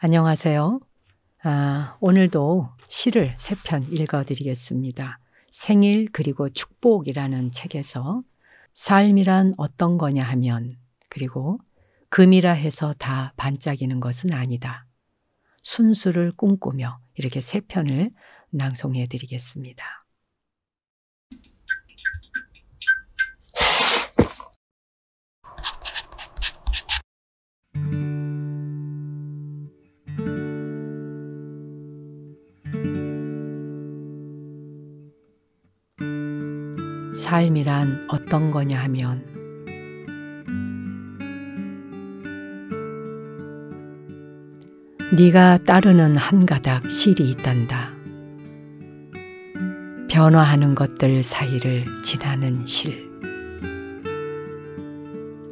안녕하세요. 오늘도 시를 3편 읽어드리겠습니다. 생일 그리고 축복이라는 책에서 삶이란 어떤 거냐 하면, 그리고 금이라 해서 다 반짝이는 것은 아니다, 순수를 꿈꾸며, 이렇게 3편을 낭송해 드리겠습니다. 삶이란 어떤 거냐 하면, 네가 따르는 한 가닥 실이 있단다. 변화하는 것들 사이를 지나는 실.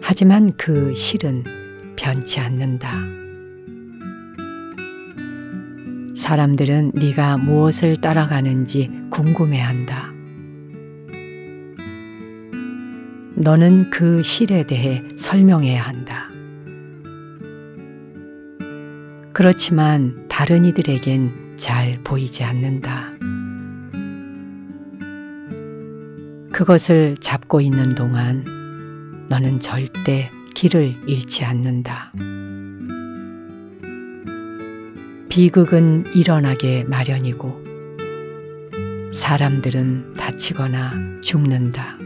하지만 그 실은 변치 않는다. 사람들은 네가 무엇을 따라가는지 궁금해한다. 너는 그 실에 대해 설명해야 한다. 그렇지만 다른 이들에겐 잘 보이지 않는다. 그것을 잡고 있는 동안 너는 절대 길을 잃지 않는다. 비극은 일어나게 마련이고 사람들은 다치거나 죽는다.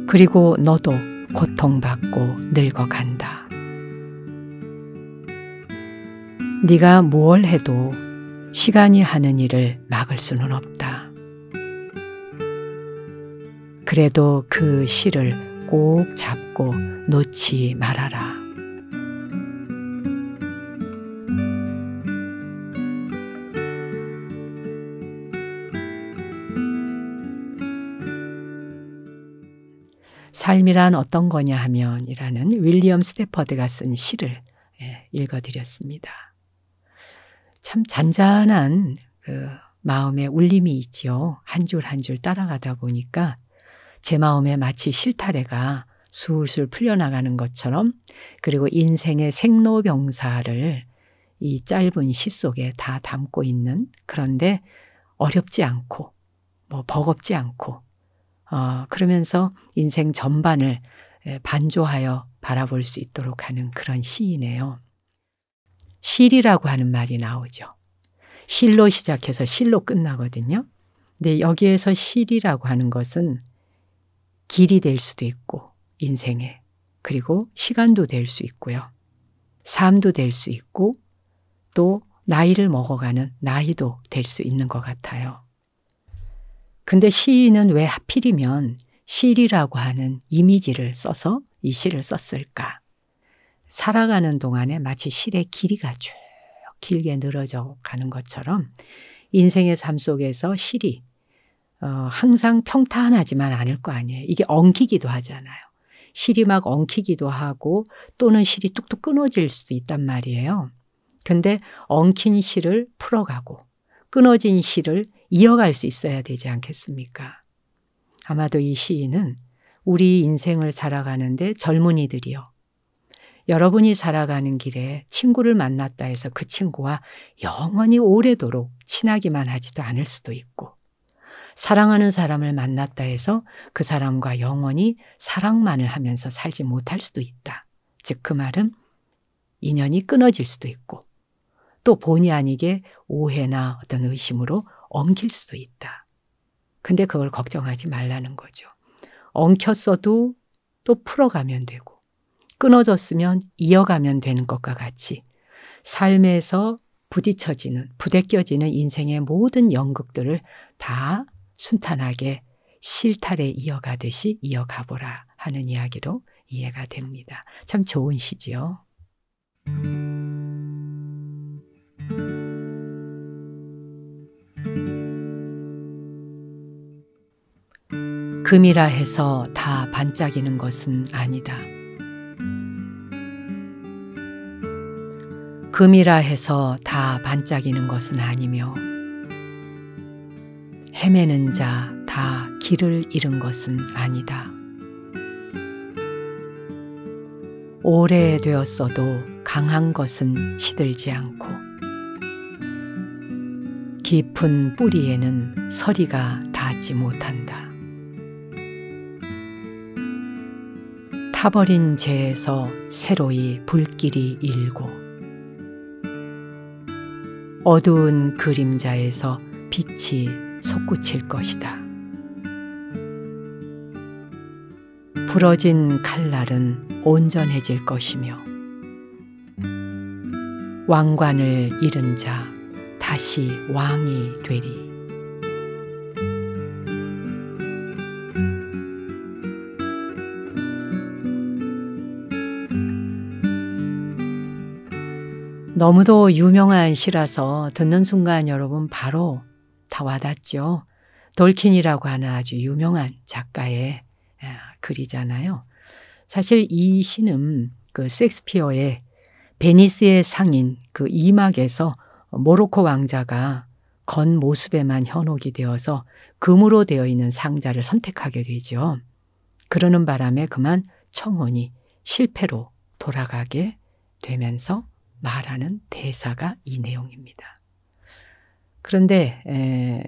그리고 너도 고통받고 늙어간다. 네가 무얼 해도 시간이 하는 일을 막을 수는 없다. 그래도 그 실을 꼭 잡고 놓지 말아라. 삶이란 어떤 거냐 하면 이라는 윌리엄 스태퍼드가 쓴 시를 읽어드렸습니다. 참 잔잔한 그 마음의 울림이 있지요. 한 줄 한 줄 따라가다 보니까 제 마음에 마치 실타래가 술술 풀려나가는 것처럼, 그리고 인생의 생로병사를 이 짧은 시 속에 다 담고 있는, 그런데 어렵지 않고 버겁지 않고 그러면서 인생 전반을 반조하여 바라볼 수 있도록 하는 그런 시이네요. 실이라고 하는 말이 나오죠. 실로 시작해서 실로 끝나거든요. 근데 여기에서 실이라고 하는 것은 길이 될 수도 있고, 인생에, 그리고 시간도 될 수 있고요. 삶도 될 수 있고, 또 나이를 먹어가는 나이도 될 수 있는 것 같아요. 근데 시인은 왜 하필이면 실이라고 하는 이미지를 써서 이 시를 썼을까? 살아가는 동안에 마치 실의 길이가 쭉 길게 늘어져 가는 것처럼 인생의 삶 속에서 실이 항상 평탄하지만 않을 거 아니에요. 이게 엉키기도 하잖아요. 실이 막 엉키기도 하고, 또는 실이 뚝뚝 끊어질 수도 있단 말이에요. 근데 엉킨 실을 풀어가고 끊어진 실을 이어갈 수 있어야 되지 않겠습니까? 아마도 이 시인은 우리 인생을 살아가는데, 젊은이들이요, 여러분이 살아가는 길에 친구를 만났다 해서 그 친구와 영원히 오래도록 친하기만 하지도 않을 수도 있고, 사랑하는 사람을 만났다 해서 그 사람과 영원히 사랑만을 하면서 살지 못할 수도 있다. 즉 그 말은 인연이 끊어질 수도 있고, 또 본의 아니게 오해나 어떤 의심으로 엉킬 수도 있다. 근데 그걸 걱정하지 말라는 거죠. 엉켰어도 또 풀어가면 되고, 끊어졌으면 이어가면 되는 것과 같이 삶에서 부대껴지는 인생의 모든 연극들을 다 순탄하게 실타래 이어가듯이 이어가보라 하는 이야기로 이해가 됩니다. 참 좋은 시지요. 금이라 해서 다 반짝이는 것은 아니다. 금이라 해서 다 반짝이는 것은 아니며, 헤매는 자 다 길을 잃은 것은 아니다. 오래되었어도 강한 것은 시들지 않고 깊은 뿌리에는 서리가 닿지 못한다. 타버린 재에서 새로이 불길이 일고 어두운 그림자에서 빛이 솟구칠 것이다. 부러진 칼날은 온전해질 것이며 왕관을 잃은 자 다시 왕이 되리. 너무도 유명한 시라서 듣는 순간 여러분 바로 다 와닿죠. 돌킨이라고 하는 아주 유명한 작가의 글이잖아요. 사실 이 시는 그 셰익스피어의 베니스의 상인 그 이막에서 모로코 왕자가 겉모습에만 현혹이 되어서 금으로 되어 있는 상자를 선택하게 되죠. 그러는 바람에 그만 청혼이 실패로 돌아가게 되면서 말하는 대사가 이 내용입니다. 그런데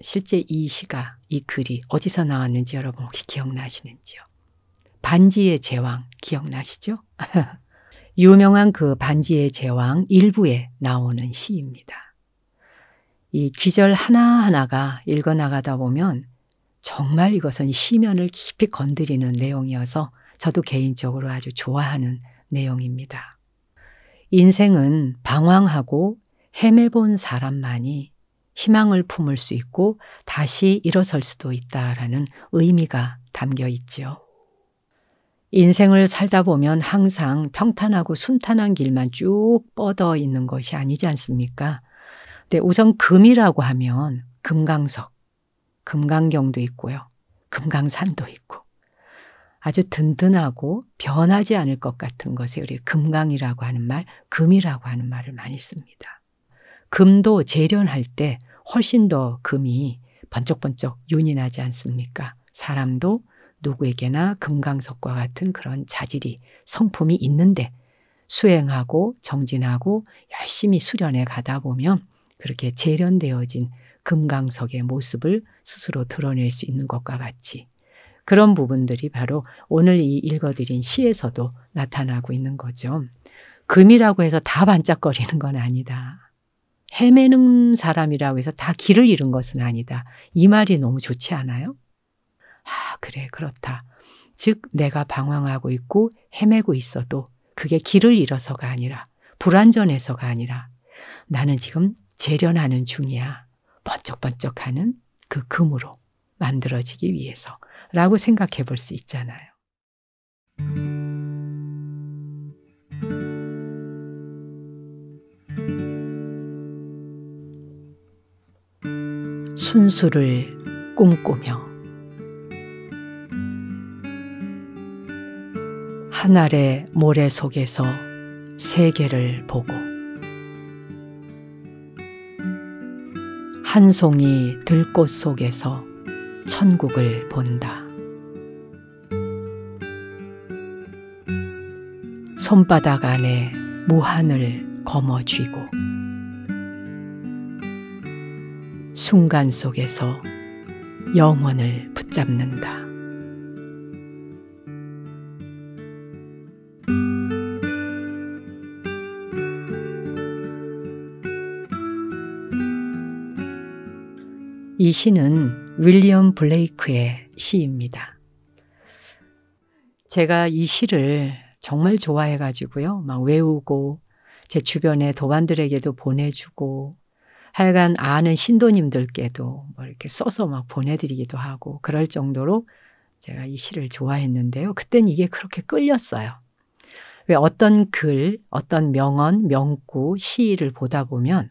실제 이 시가, 이 글이 어디서 나왔는지 여러분 혹시 기억나시는지요? 반지의 제왕 기억나시죠? 유명한 그 반지의 제왕 일부에 나오는 시입니다. 이 귀절 하나하나가 읽어나가다 보면 정말 이것은 시면을 깊이 건드리는 내용이어서 저도 개인적으로 아주 좋아하는 내용입니다. 인생은 방황하고 헤매본 사람만이 희망을 품을 수 있고 다시 일어설 수도 있다라는 의미가 담겨 있죠. 인생을 살다 보면 항상 평탄하고 순탄한 길만 쭉 뻗어 있는 것이 아니지 않습니까? 근데 우선 금이라고 하면 금강석, 금강경도 있고요. 금강산도 있고 아주 든든하고 변하지 않을 것 같은 것에 우리 금강이라고 하는 말, 금이라고 하는 말을 많이 씁니다. 금도 재련할 때 훨씬 더 금이 번쩍번쩍 윤이 나지 않습니까? 사람도 누구에게나 금강석과 같은 그런 자질이, 성품이 있는데 수행하고 정진하고 열심히 수련해 가다 보면 그렇게 재련되어진 금강석의 모습을 스스로 드러낼 수 있는 것과 같이 그런 부분들이 바로 오늘 이 읽어드린 시에서도 나타나고 있는 거죠. 금이라고 해서 다 반짝거리는 건 아니다. 헤매는 사람이라고 해서 다 길을 잃은 것은 아니다. 이 말이 너무 좋지 않아요? 아, 그래, 그렇다. 즉 내가 방황하고 있고 헤매고 있어도 그게 길을 잃어서가 아니라 불완전해서가 아니라 나는 지금 재련하는 중이야. 번쩍번쩍하는 그 금으로 만들어지기 위해서 라고 생각해 볼 수 있잖아요. 순수를 꿈꾸며 하늘의 모래 속에서 세계를 보고 한 송이 들꽃 속에서 천국을 본다. 손바닥 안에 무한을 거머쥐고 순간 속에서 영원을 붙잡는다. 이 시는 윌리엄 블레이크의 시입니다. 제가 이 시를 정말 좋아해가지고요. 막 외우고 제 주변의 도반들에게도 보내주고 하여간 아는 신도님들께도 뭐 이렇게 써서 막 보내드리기도 하고 그럴 정도로 제가 이 시를 좋아했는데요. 그땐 이게 그렇게 끌렸어요. 왜 어떤 글, 어떤 명언, 명구, 시를 보다 보면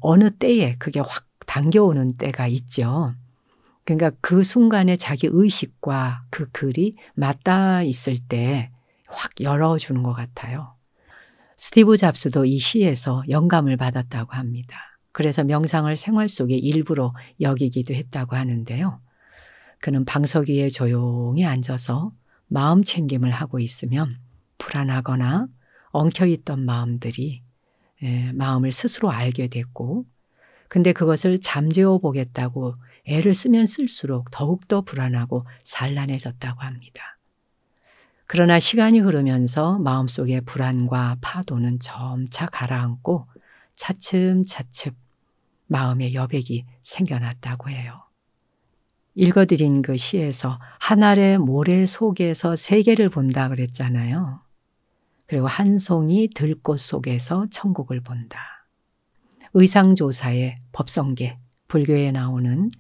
어느 때에 그게 확 당겨오는 때가 있죠. 그러니까 그 순간에 자기 의식과 그 글이 맞닿아 있을 때 확 열어주는 것 같아요. 스티브 잡스도 이 시에서 영감을 받았다고 합니다. 그래서 명상을 생활 속의 일부로 여기기도 했다고 하는데요. 그는 방석 위에 조용히 앉아서 마음 챙김을 하고 있으면 불안하거나 엉켜있던 마음들이 마음을 스스로 알게 됐고, 근데 그것을 잠재워 보겠다고 애를 쓰면 쓸수록 더욱더 불안하고 산란해졌다고 합니다. 그러나 시간이 흐르면서 마음속의 불안과 파도는 점차 가라앉고 차츰차츰 마음의 여백이 생겨났다고 해요. 읽어드린 그 시에서 한 알의 모래 속에서 세계를 본다 그랬잖아요. 그리고 한 송이 들꽃 속에서 천국을 본다. 의상조사의 법성계, 불교에 나오는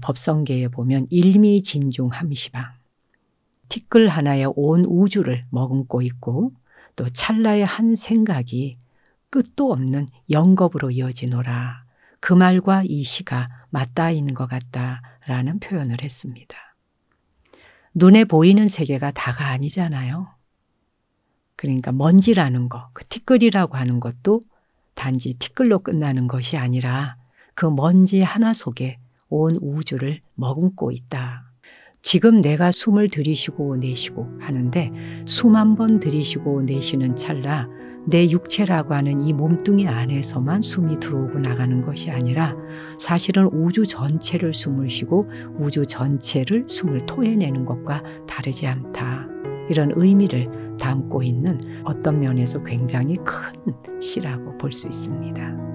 법성계에 보면 일미진중함시방, 티끌 하나에 온 우주를 머금고 있고 또 찰나의 한 생각이 끝도 없는 영겁으로 이어지노라. 그 말과 이 시가 맞닿아 있는 것 같다라는 표현을 했습니다. 눈에 보이는 세계가 다가 아니잖아요. 그러니까 먼지라는 거, 그 티끌이라고 하는 것도 단지 티끌로 끝나는 것이 아니라 그 먼지 하나 속에 온 우주를 머금고 있다. 지금 내가 숨을 들이쉬고 내쉬고 하는데 숨 한 번 들이쉬고 내쉬는 찰나 내 육체라고 하는 이 몸뚱이 안에서만 숨이 들어오고 나가는 것이 아니라 사실은 우주 전체를 숨을 쉬고 우주 전체를 숨을 토해내는 것과 다르지 않다. 이런 의미를 담고 있는 어떤 면에서 굉장히 큰 시라고 볼 수 있습니다.